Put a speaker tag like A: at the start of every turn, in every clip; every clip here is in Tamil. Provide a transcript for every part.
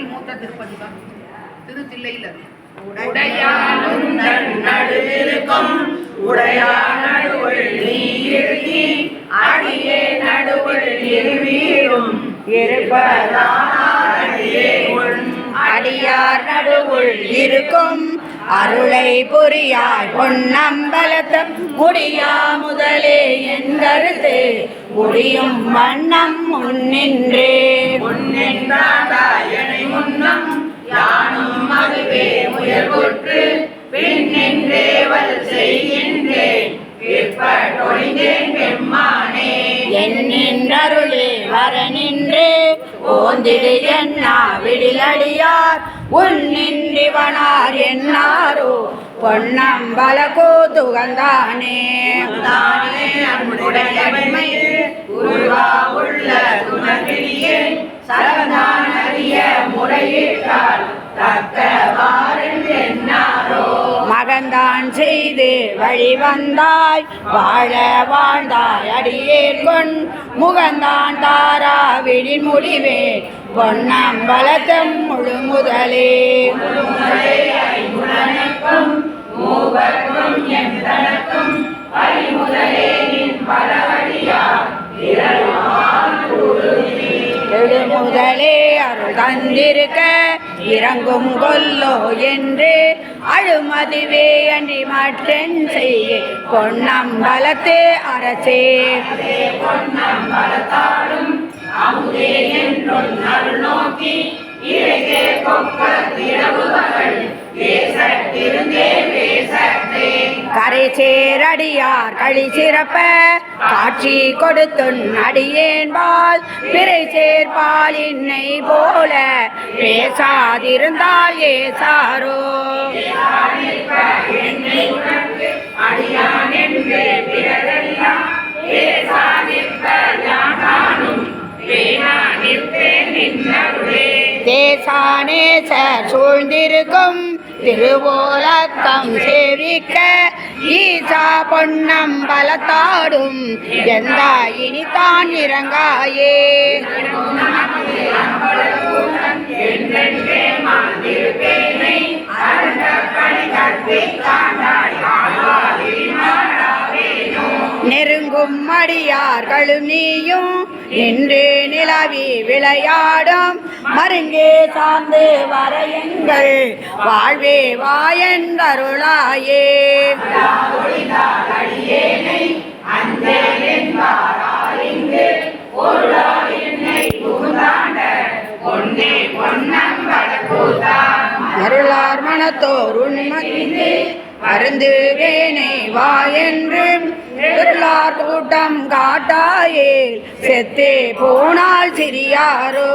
A: மூத்த திருப்பதிகம் திருத்தில்லையில் உடையானும் நடுவிருக்கும் உடையார் நடுவுள் நீருக்கி அடியே நடுவுள் இருவீரும்
B: அடியார் நடுவுள் இருக்கும் அருளை புரியாய் பொன்னம்பலத்தம் முடியா முதலே என் கருத்து முடியும் வண்ணம் முன்னின்றே
A: முன்னின்றாதாயனை முன்னம் யானும் அதுவே முயல்வுற்று பின்னின்றேவல் செய்கின்றேன் விற்பொழிந்தேன் பெம்மானே
B: என்னருளே வர நின்றே ஓந்திடு என்னா விடிலடியார் உன்னின்றிவனார் என்னாரோ பொன்னம்பல கூதுகந்தானே
A: உருவா உள்ள துணர்கிரியே சரதான் அறிய முறையிட்டால் தக்கவாறு என்னாரோ
B: மகந்தான் செய்து வழிவந்தாய் வாழ வாழ்ந்தாய் அடியேற்கொண் முகந்தான் தாரா விழின் முடிவே பொன்னம்பலத்தம் முழு முதலே
A: ஐம்புலனுக்கும் மூவர்க்கும் என் தனக்கும் அறிமுதலே நின் பலவடியார்
B: எழுமுதலே அருள் தந்திருக்க இறங்கும் கொல்லோ என்று அழுமதிவே அன்றி மற்றென் செய்ய பொன்னம்பலத்தே அரசே
A: பொன்னம்பலத்தாடும் அமுதே என்றொன் அருள் நோக்கி இறைகே கொப்ப திரவுகள் பேசத்திருந்தே பேசத்தே
B: கரை சேரடியார் களி சிறப்ப காட்சி கொடுத்துன் அடியேன்பால் பிறை சேர்பால் இன்னை போல பேசாதிருந்தால் ஏசாரோ
A: அடியான் என்றே பிறரெல்லாம் பேசாதிருப்ப யானும்
B: தேசானேச சூழ்ந்திருக்கும் திருவோலக்கம் சேவிக்க ஈசா பொன்னம்பலத்தாடும் எந்த இனிதான் இறங்காயே நெருங்கும் அடியார்களும் நீயும் இன்று நிலவி விளையாடும் மருங்கே சார்ந்து வர எங்கள் வாழ்வே வாயன்றருளாயே அருளார் மனத்தோர் உண்மைந்து அருந்து வேனை வா என்று திருளார் கூட்டம் காட்டாயே செத்தே போனால் சிறியாரோ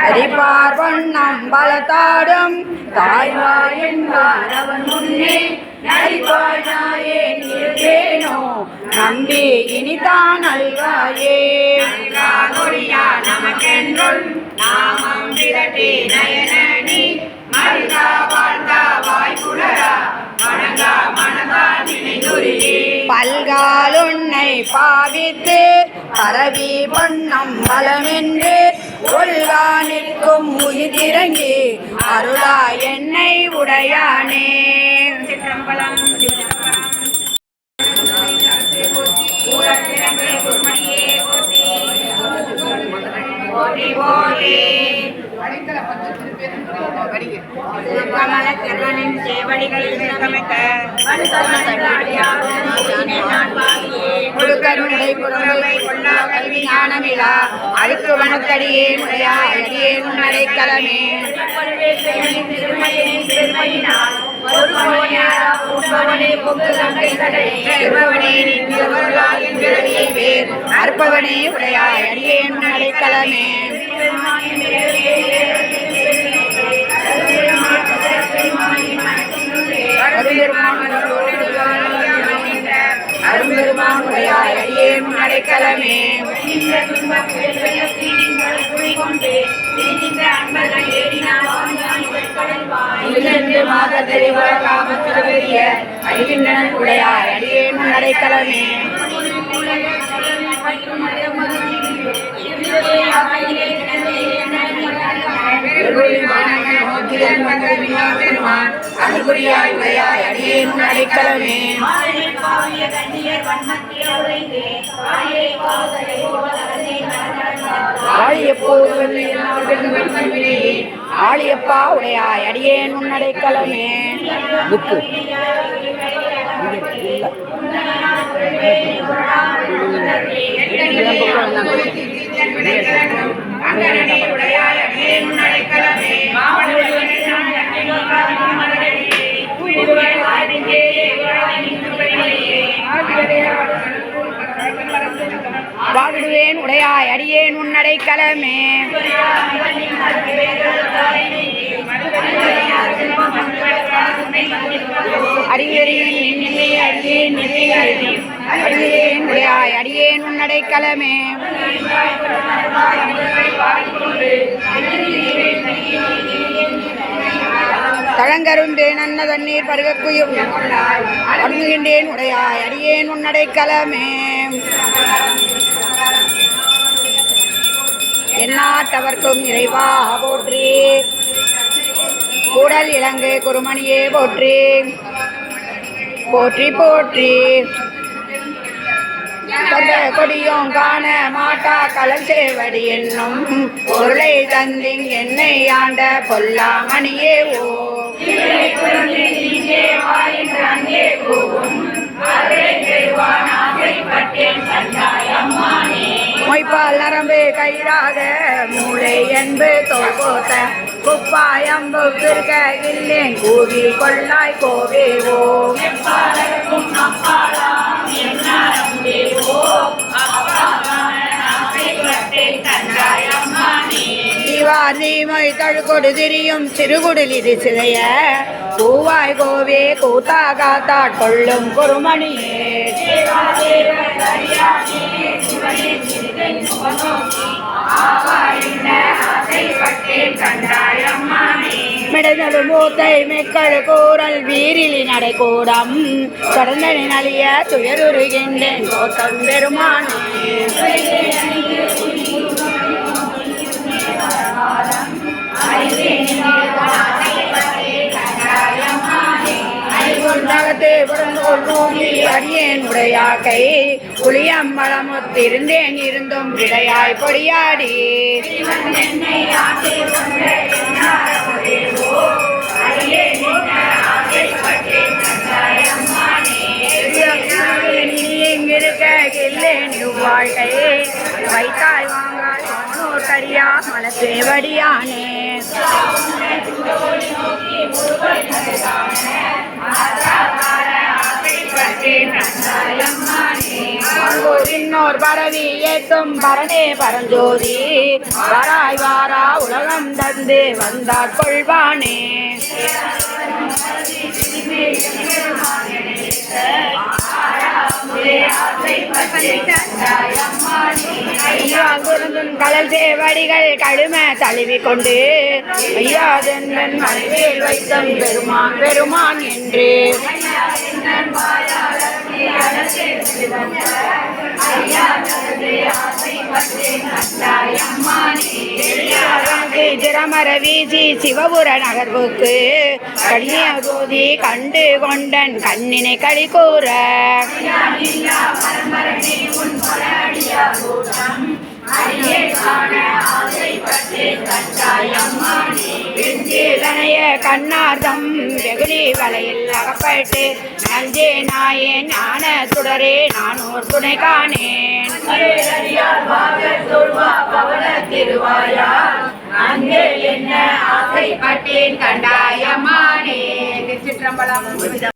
B: அரிப்பார் பொன்னம் பலத்தாடும் தாய்வாய் என்பார் அவன் முன்னே நரிவாயே நீர்வேனோ நம்பி இனிதான் அல்வாயே
A: நமக்கென்றுள் நாமம் விரட்டி நயனி மருதா வாழ்ந்தா வாய்ப்புலரா வணங்கா மனதா நினைந்துருகே
B: பல்கால் உன்னை பாவித்து பரவி பொன்னம் பலமென்று கொல்கா நிற்கும் உயிரிறங்கி அருளா என்னை உடையானே அழுக்கு வனத்தடியே முறையா அடியே முன்னடை கலமே அற்பவனே உடையாய் அடியேன் அடைக்கலமே அரும்பெருமான் உடையாய் அடியேன் அடைக்கலமே உடையாய் அடியேன் அடைக்கலமே அன்புரியாய் உடையாய் அடியேன் அடைக்கலமே ஆழியப்பா உடையாய் அடியேன் அடைக்கலமே புக்கு பாடுவேன் உடையாய் அடியேன் உன்னடைக்கலமே அடியேன் உடையாய் அடியேன் உன்னடைக்கலமே தழங்கரும்பே நன்ன தண்ணீர் பருகக்குயும் அருந்துகின்றேன் உடையாய் அடியேன் உன்னடைக்கலமே எந்நாட்டவர்க்கும் இறைவா போற்றி கூடல் இலங்கை குருமணியே போற்றி போற்றி போற்றி கொடியும் காண மாட்டா கலல் சேவடி என்னும் பொருளை தந்திங் என்னை ஆண்ட பொல்லாமணியே ஓ மொய்பால் நரம்பு கயிறாக மூளை என்பு தோல் போத்த குப்பாயம்பு திருக்க இல்லேன் கூவி கொள்ளாய் கோவேவோ தீவாதீமை தழுகொடு திரியும் சிறுகுடிலிது சிதைய பூவாய் கோவே கூத்தா காத்தா கொள்ளும் குருமணியே மிடதொரு மூத்தை மெக்கள் கூறல் வீரிலி நடைக்கூடம் தொடர்ந்தனை நலிய துயருகின்றேன் கோத்தம் பெருமானே அடியேன் உடையாக்கை புளியம்பளமுத்திருந்தேன் இருந்தும் விடையாய் பொடியாடி இங்கிருக்க இல்லேன் வாழ்க்கையே வைத்தாய் வாங்காய் கரியா மலத்தேவடியானே இன்னோர் பரவி ஏத்தும் பரனே பரஞ்சோதி வாராய் வாரா உலகம் தந்து வந்தார் கொள்வானே கடல் சேவடிகள் கழும தழுவி கொண்டு ஐயாதன் மனைவேல் வைத்தம் பெருமான் பெருமான் என்று திறமர வீசி சிவபுர நகர்வுக்கு கண்ணிய ஜோதி கண்டு கொண்டன் கண்ணினை களி கூற கண்ணார்தம் வெகுளி வலையில் அகப்பட்டு நஞ்சே நாயே ஞான சுடரே நானூர் துணை காணேன் அங்கே என்ன ஆசைப்பட்டேன் கண்டாயமானே.
A: திருச்சிற்றம்பலம்.